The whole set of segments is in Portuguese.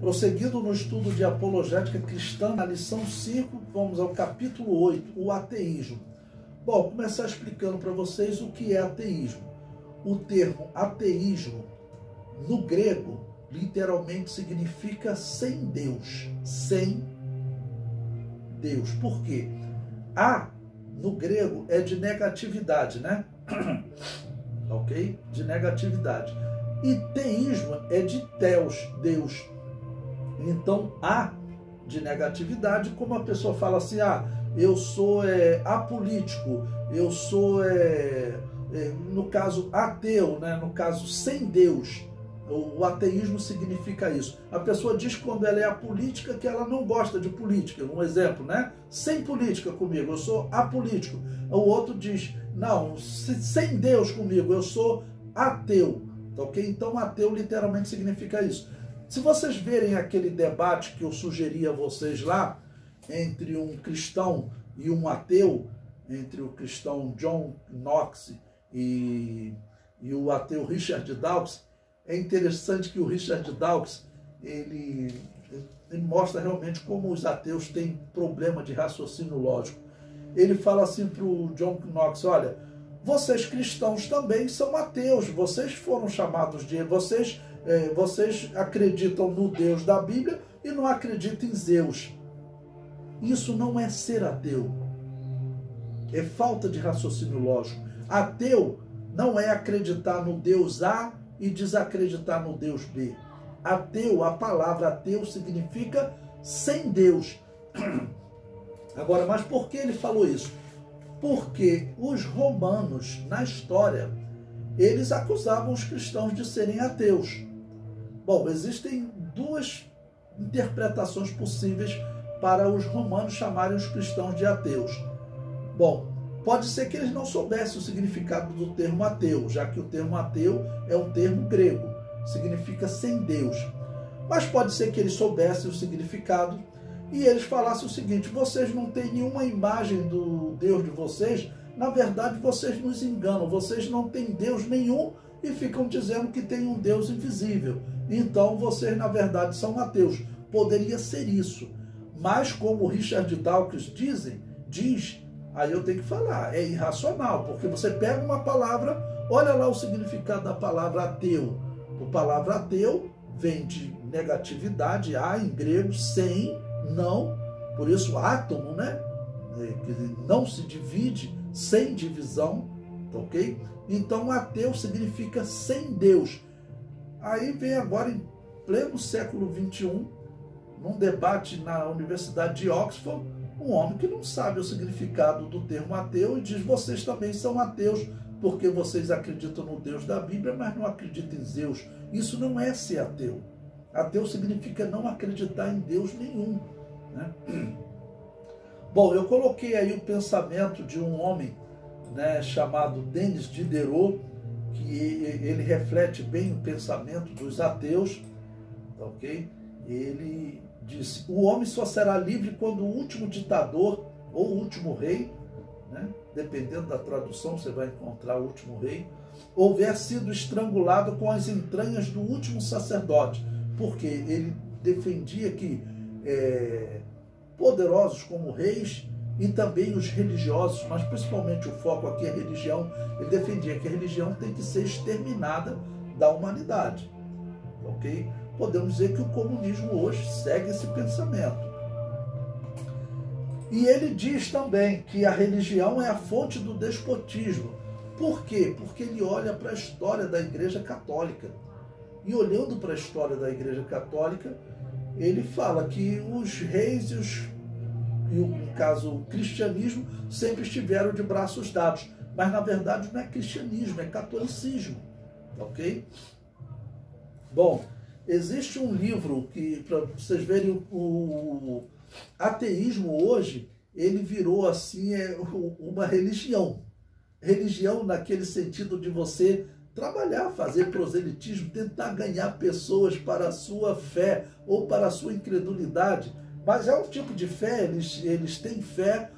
Prosseguindo no estudo de apologética cristã, na lição 5, vamos ao capítulo 8, o ateísmo. Bom, vou começar explicando para vocês o que é ateísmo. O termo ateísmo, no grego, literalmente significa sem Deus. Sem Deus. Por quê? A, no grego, é de negatividade, né? Ok? De negatividade. E teísmo é de theos, Deus. Então, A de negatividade, como a pessoa fala assim, eu sou apolítico, eu sou, no caso, ateu, né? No caso, sem Deus. O ateísmo significa isso. A pessoa diz que quando ela é apolítica que ela não gosta de política. Um exemplo, né? Sem política comigo, eu sou apolítico. O outro diz, não, sem Deus comigo, eu sou ateu. Ok? Então, ateu literalmente significa isso. Se vocês verem aquele debate que eu sugeri a vocês lá, entre um cristão e um ateu, entre o cristão John Knox e o ateu Richard Dawkins, é interessante que o Richard Dawkins, ele mostra realmente como os ateus têm problema de raciocínio lógico. Ele fala assim para o John Knox, olha, vocês cristãos também são ateus, vocês foram chamados de... Vocês acreditam no Deus da Bíblia e não acreditam em Zeus. Isso não é ser ateu. É falta de raciocínio lógico. Ateu não é acreditar no Deus A e desacreditar no Deus B. Ateu, a palavra ateu significa sem Deus. Agora, mas por que ele falou isso? Porque os romanos, na história, eles acusavam os cristãos de serem ateus. Bom, existem duas interpretações possíveis para os romanos chamarem os cristãos de ateus. Bom, pode ser que eles não soubessem o significado do termo ateu, já que o termo ateu é um termo grego, significa sem Deus. Mas pode ser que eles soubessem o significado e eles falassem o seguinte, vocês não têm nenhuma imagem do Deus de vocês, na verdade vocês nos enganam, vocês não têm Deus nenhum e ficam dizendo que tem um Deus invisível. Então vocês na verdade são ateus. Poderia ser isso. Mas como o Richard Dawkins diz, aí eu tenho que falar, é irracional, porque você pega uma palavra, olha lá o significado da palavra ateu. A palavra ateu vem de negatividade, a em grego, sem, não, por isso átomo, né? Que não se divide, sem divisão, ok? Então ateu significa sem Deus. Aí vem agora em pleno século XXI, num debate na Universidade de Oxford, um homem que não sabe o significado do termo ateu e diz, vocês também são ateus, porque vocês acreditam no Deus da Bíblia, mas não acreditam em Zeus. Isso não é ser ateu. Ateu significa não acreditar em Deus nenhum, né? Bom, eu coloquei aí o pensamento de um homem, né, chamado Denis Diderot, que ele reflete bem o pensamento dos ateus, ok? Ele disse, o homem só será livre quando o último ditador ou o último rei, né, dependendo da tradução você vai encontrar o último rei, houver sido estrangulado com as entranhas do último sacerdote, porque ele defendia que poderosos como reis e também os religiosos, mas principalmente o foco aqui é a religião, ele defendia que a religião tem que ser exterminada da humanidade, ok? Podemos dizer que o comunismo hoje segue esse pensamento. E ele diz também que a religião é a fonte do despotismo. Por quê? Porque ele olha para a história da Igreja Católica. E olhando para a história da Igreja Católica, ele fala que os reis e no caso o cristianismo, sempre estiveram de braços dados. Mas na verdade não é cristianismo, é catolicismo. Ok? Bom, existe um livro que, para vocês verem, o ateísmo hoje, ele virou assim uma religião. Religião naquele sentido de você trabalhar, fazer proselitismo, tentar ganhar pessoas para a sua fé ou para a sua incredulidade. Mas é um tipo de fé, eles têm fé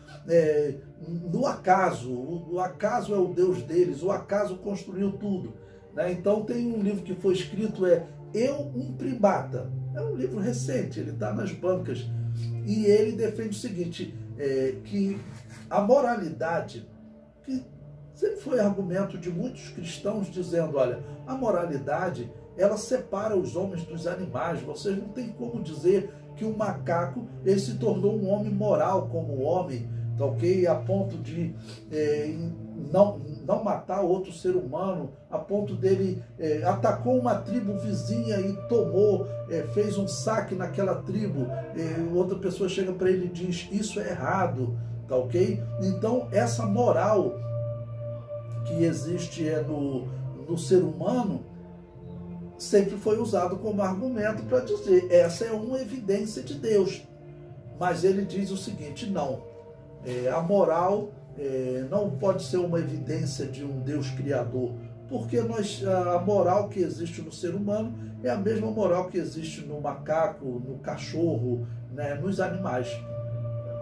no acaso. O acaso é o Deus deles, o acaso construiu tudo, né? Então tem um livro que foi escrito, Eu, um Primata. É um livro recente, ele está nas bancas. E ele defende o seguinte, que a moralidade, que sempre foi argumento de muitos cristãos, dizendo, olha, a moralidade, ela separa os homens dos animais. Vocês não têm como dizer que o macaco ele se tornou um homem moral como o homem, tá ok? A ponto de não matar outro ser humano, a ponto dele atacou uma tribo vizinha e tomou, fez um saque naquela tribo, outra pessoa chega para ele e diz, isso é errado, tá ok? Então, essa moral que existe no ser humano, sempre foi usado como argumento para dizer, essa é uma evidência de Deus. Mas ele diz o seguinte, não, a moral não pode ser uma evidência de um Deus criador, porque a moral que existe no ser humano é a mesma moral que existe no macaco, no cachorro, né, nos animais,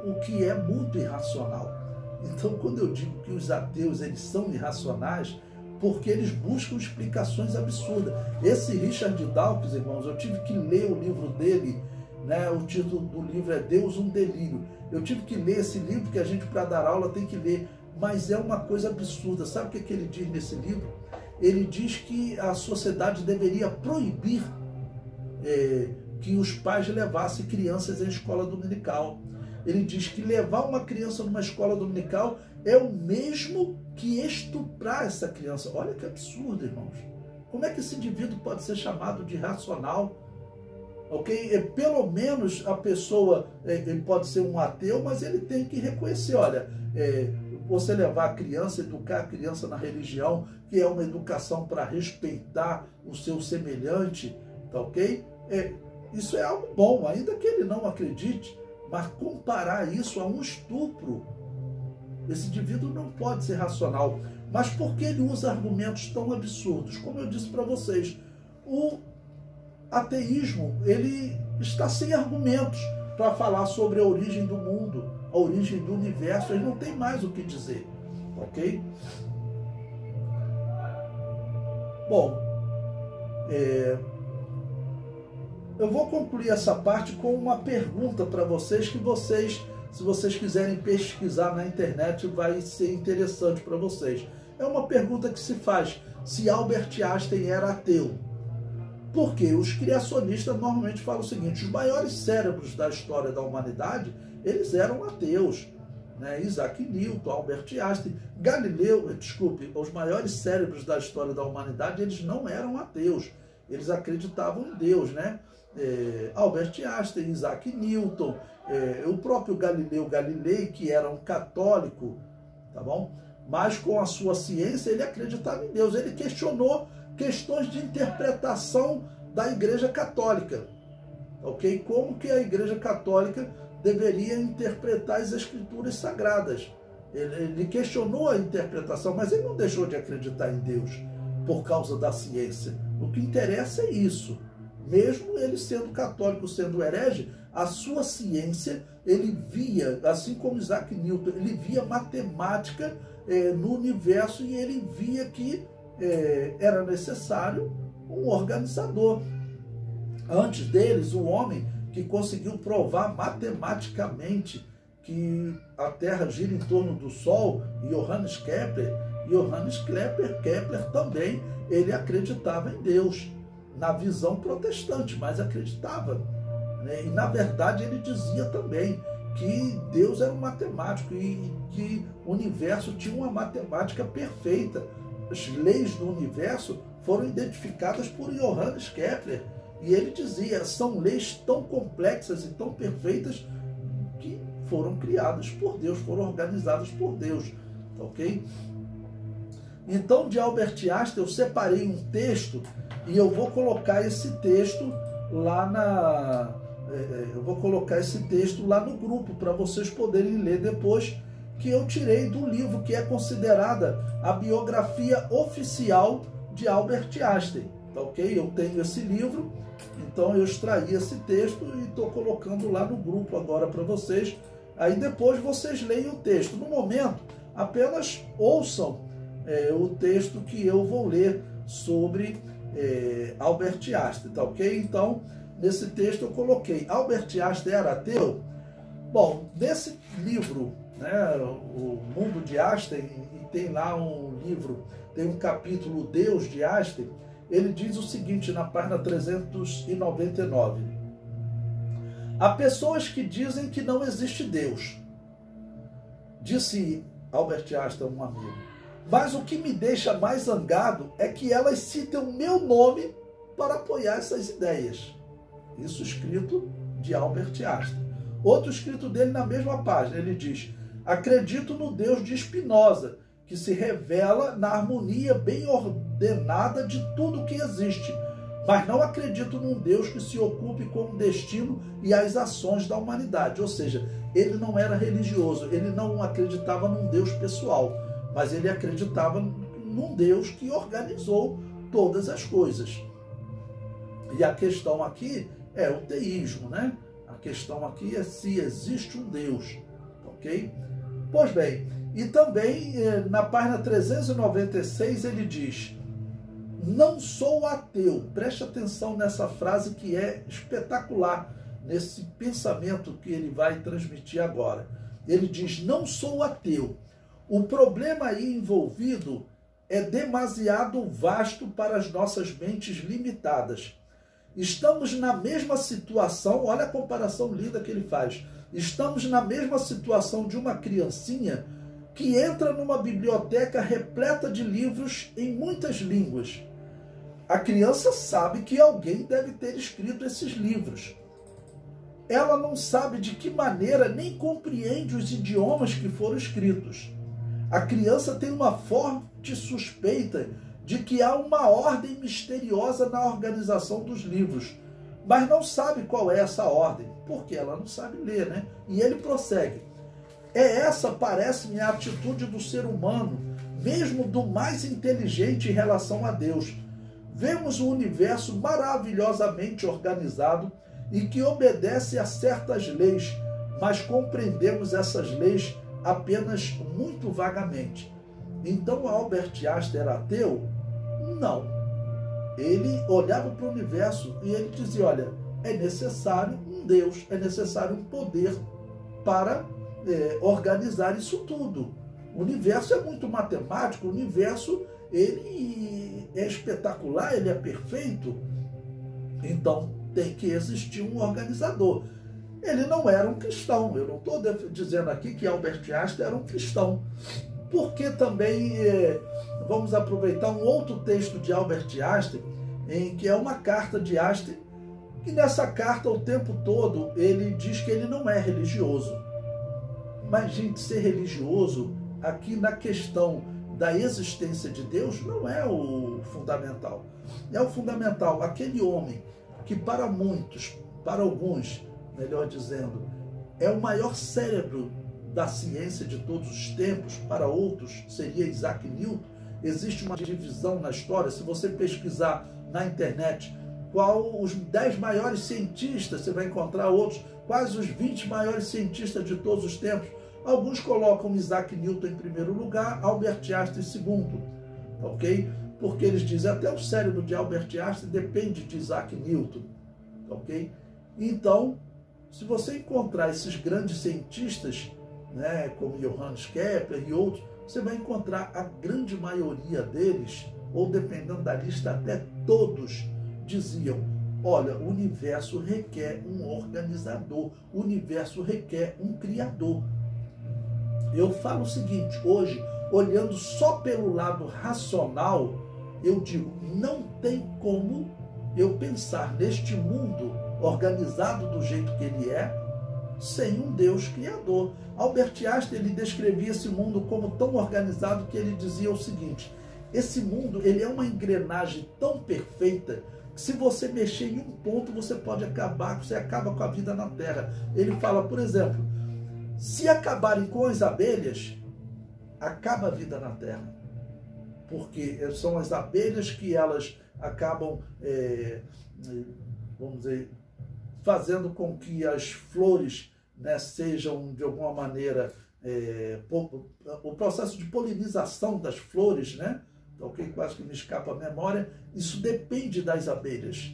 o que é muito irracional. Então, quando eu digo que os ateus eles são irracionais, porque eles buscam explicações absurdas. Esse Richard Dawkins, irmãos, eu tive que ler o livro dele, né? O título do livro é Deus, um Delírio. Eu tive que ler esse livro, que a gente, para dar aula, tem que ler, mas é uma coisa absurda. Sabe o que ele diz nesse livro? Ele diz que a sociedade deveria proibir que os pais levassem crianças em escola dominical. Ele diz que levar uma criança numa escola dominical é o mesmo que estuprar essa criança. Olha que absurdo, irmãos. Como é que esse indivíduo pode ser chamado de racional? Ok? Pelo menos a pessoa, ele pode ser um ateu, mas ele tem que reconhecer, olha, você levar a criança, educar a criança na religião, que é uma educação para respeitar o seu semelhante, tá ok? Isso é algo bom, ainda que ele não acredite, mas comparar isso a um estupro, esse indivíduo não pode ser racional. Mas por que ele usa argumentos tão absurdos? Como eu disse para vocês, o ateísmo ele está sem argumentos para falar sobre a origem do mundo, a origem do universo. Ele não tem mais o que dizer, ok? Bom, eu vou concluir essa parte com uma pergunta para vocês, que vocês, se vocês quiserem pesquisar na internet, vai ser interessante para vocês. É uma pergunta que se faz, se Albert Einstein era ateu. Porque os criacionistas normalmente falam o seguinte, os maiores cérebros da história da humanidade, eles eram ateus, né? Isaac Newton, Albert Einstein, os maiores cérebros da história da humanidade, eles não eram ateus, eles acreditavam em Deus, né? Albert Einstein, Isaac Newton, o próprio Galileu Galilei, que era um católico, tá bom? Mas com a sua ciência ele acreditava em Deus. Ele questionou questões de interpretação da Igreja Católica, ok? Como que a Igreja Católica deveria interpretar as Escrituras Sagradas. Ele questionou a interpretação, mas ele não deixou de acreditar em Deus por causa da ciência. O que interessa é isso. Mesmo ele sendo católico, sendo herege, a sua ciência, ele via, assim como Isaac Newton, ele via matemática no universo, e ele via que era necessário um organizador. Antes deles, o homem que conseguiu provar matematicamente que a Terra gira em torno do Sol, Johannes Kepler. Kepler também, ele acreditava em Deus, na visão protestante, mas acreditava, né? E na verdade ele dizia também que Deus era um matemático e que o universo tinha uma matemática perfeita. As leis do universo foram identificadas por Johannes Kepler, e ele dizia, são leis tão complexas e tão perfeitas que foram criadas por Deus, foram organizadas por Deus, ok? Então, de Albert Einstein, eu separei um texto e eu vou colocar esse texto lá no grupo para vocês poderem ler depois, que eu tirei do livro que é considerada a biografia oficial de Albert Einstein, tá ok? Eu tenho esse livro, então eu extraí esse texto e estou colocando lá no grupo agora para vocês. Aí depois vocês leem o texto. No momento, apenas ouçam o texto que eu vou ler sobre Albert Einstein, tá ok? Então, nesse texto eu coloquei, Albert Einstein era ateu? Bom, nesse livro, né, O Mundo de Einstein, e tem lá um livro, tem um capítulo Deus de Einstein, ele diz o seguinte na página 399. Há pessoas que dizem que não existe Deus, disse Albert Einstein a um amigo. Mas o que me deixa mais zangado é que elas citam o meu nome para apoiar essas ideias. Isso escrito de Albert Einstein. Outro escrito dele na mesma página, ele diz: acredito no Deus de Spinoza, que se revela na harmonia bem ordenada de tudo que existe, mas não acredito num Deus que se ocupe com o destino e as ações da humanidade. Ou seja, ele não era religioso, ele não acreditava num Deus pessoal, mas ele acreditava num Deus que organizou todas as coisas. E a questão aqui é o teísmo, né? A questão aqui é se existe um Deus, ok? Pois bem, e também na página 396 ele diz: não sou ateu. Preste atenção nessa frase que é espetacular, nesse pensamento que ele vai transmitir agora. Ele diz: não sou ateu. O problema aí envolvido é demasiado vasto para as nossas mentes limitadas. Estamos na mesma situação, olha a comparação linda que ele faz. Estamos na mesma situação de uma criancinha que entra numa biblioteca repleta de livros em muitas línguas. A criança sabe que alguém deve ter escrito esses livros. Ela não sabe de que maneira nem compreende os idiomas que foram escritos. A criança tem uma forte suspeita de que há uma ordem misteriosa na organização dos livros, mas não sabe qual é essa ordem, porque ela não sabe ler, né? E ele prossegue: essa parece-me a atitude do ser humano, mesmo do mais inteligente em relação a Deus. Vemos um universo maravilhosamente organizado e que obedece a certas leis, mas compreendemos essas leis apenas muito vagamente. Então Albert Einstein era ateu? Não. Ele olhava para o universo e ele dizia: olha, é necessário um Deus, é necessário um poder para organizar isso tudo. O universo é muito matemático, o universo ele é espetacular, ele é perfeito, então tem que existir um organizador. Ele não era um cristão, eu não estou dizendo aqui que Albert Einstein era um cristão, porque também vamos aproveitar um outro texto de Albert Einstein, em que é uma carta de Einstein, e nessa carta o tempo todo ele diz que ele não é religioso. Mas, gente, ser religioso aqui na questão da existência de Deus não é o fundamental. É o fundamental aquele homem que para muitos, para alguns, melhor dizendo, é o maior cérebro da ciência de todos os tempos, para outros seria Isaac Newton. Existe uma divisão na história, se você pesquisar na internet qual os 10 maiores cientistas, você vai encontrar outros, quais os 20 maiores cientistas de todos os tempos. Alguns colocam Isaac Newton em primeiro lugar, Albert Einstein em segundo, ok? Porque eles dizem até o cérebro de Albert Einstein depende de Isaac Newton, ok? Então, se você encontrar esses grandes cientistas, né, como Johannes Kepler e outros, você vai encontrar a grande maioria deles, ou dependendo da lista, até todos diziam: olha, o universo requer um organizador, o universo requer um criador. Eu falo o seguinte, hoje, olhando só pelo lado racional, eu digo, não tem como eu pensar neste mundo organizado do jeito que ele é, sem um Deus criador. Albert Einstein, ele descrevia esse mundo como tão organizado que ele dizia o seguinte: esse mundo, ele é uma engrenagem tão perfeita que se você mexer em um ponto, você pode acabar, você acaba com a vida na Terra. Ele fala, por exemplo, se acabarem com as abelhas, acaba a vida na Terra. Porque são as abelhas que elas acabam, vamos dizer, fazendo com que as flores, né, sejam de alguma maneira, o processo de polinização das flores, né? Ok, quase que me escapa a memória, isso depende das abelhas.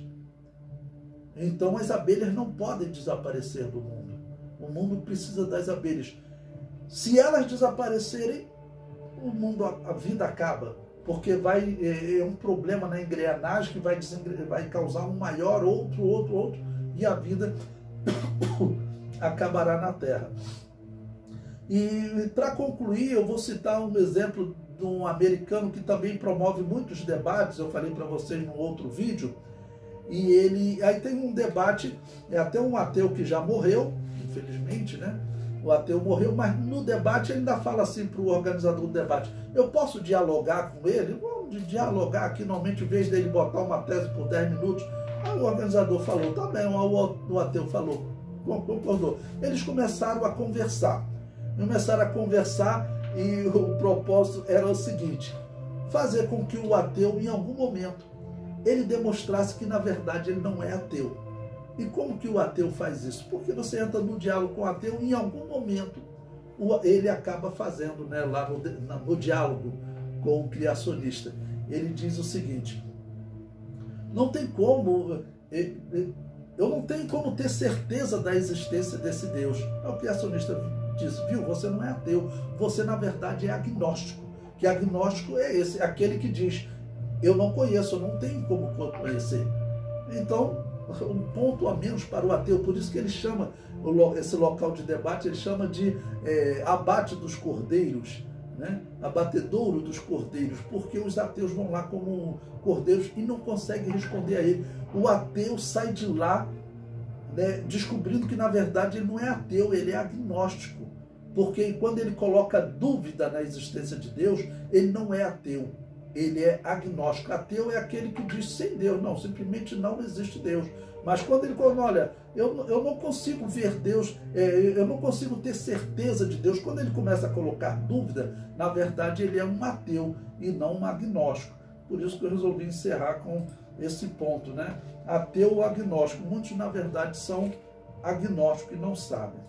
Então as abelhas não podem desaparecer do mundo. O mundo precisa das abelhas. Se elas desaparecerem, o mundo, a vida acaba. Porque é um problema na engrenagem que vai causar um maior, outro, e a vida acabará na Terra. E para concluir, eu vou citar um exemplo de um americano que também promove muitos debates, eu falei para vocês no outro vídeo, e aí tem um debate, é até um ateu que já morreu, infelizmente, né? O ateu morreu, mas no debate ele ainda fala assim para o organizador do debate: eu posso dialogar com ele? Vamos dialogar aqui, normalmente, em vez dele botar uma tese por 10 minutos. Aí o organizador falou, tá bem, o ateu falou, concordou. Eles começaram a conversar. E o propósito era o seguinte: fazer com que o ateu, em algum momento, ele demonstrasse que, na verdade, ele não é ateu. E como que o ateu faz isso? Porque você entra no diálogo com o ateu e, em algum momento, ele acaba fazendo, né, lá no diálogo com o criacionista. Ele diz o seguinte: não tem como, eu não tenho como ter certeza da existência desse Deus. O criacionista diz, viu, você não é ateu, você na verdade é agnóstico. Que agnóstico é esse, aquele que diz, eu não conheço, eu não tenho como conhecer. Então, um ponto a menos para o ateu, por isso que ele chama esse local de debate, ele chama de abate dos cordeiros, né? Abatedouro dos cordeiros, porque os ateus vão lá como cordeiros e não conseguem responder a ele. O ateu sai de lá, né, descobrindo que na verdade ele não é ateu, ele é agnóstico, porque quando ele coloca dúvida na existência de Deus, ele não é ateu. Ele é agnóstico. Ateu é aquele que diz sem Deus, não, simplesmente não existe Deus. Mas quando ele fala, olha, eu não consigo ver Deus, eu não consigo ter certeza de Deus, quando ele começa a colocar dúvida, na verdade ele é um ateu e não um agnóstico. Por isso que eu resolvi encerrar com esse ponto, né? Ateu ou agnóstico. Muitos, na verdade, são agnósticos e não sabem.